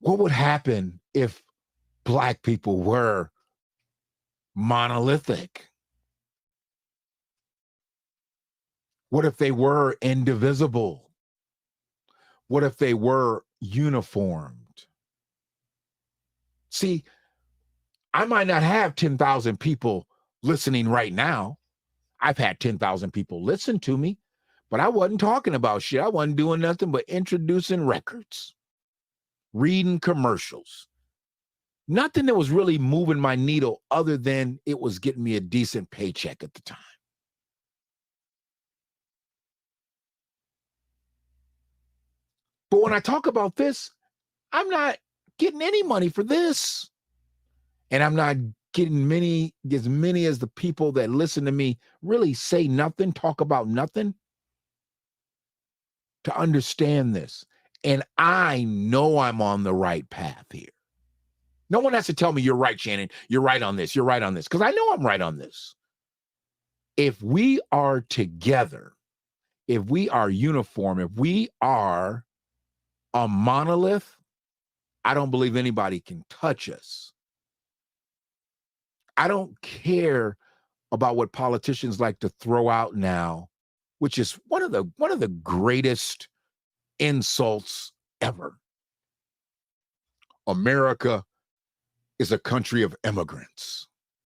What would happen if Black people were monolithic? What if they were indivisible? What if they were uniformed? See, I might not have 10,000 people listening right now. I've had 10,000 people listen to me, but I wasn't talking about shit. I wasn't doing nothing but introducing records, reading commercials. Nothing that was really moving my needle other than it was getting me a decent paycheck at the time. But when I talk about this, I'm not getting any money for this. And I'm not getting as many as the people that listen to me really say nothing, talk about nothing, to understand this. And I know I'm on the right path here. No one has to tell me you're right, Shannon. You're right on this. You're right on this. Because I know I'm right on this. If we are together, if we are uniform, if we are a monolith, I don't believe anybody can touch us. I don't care about what politicians like to throw out now, which is one of the greatest insults ever. America is a country of immigrants.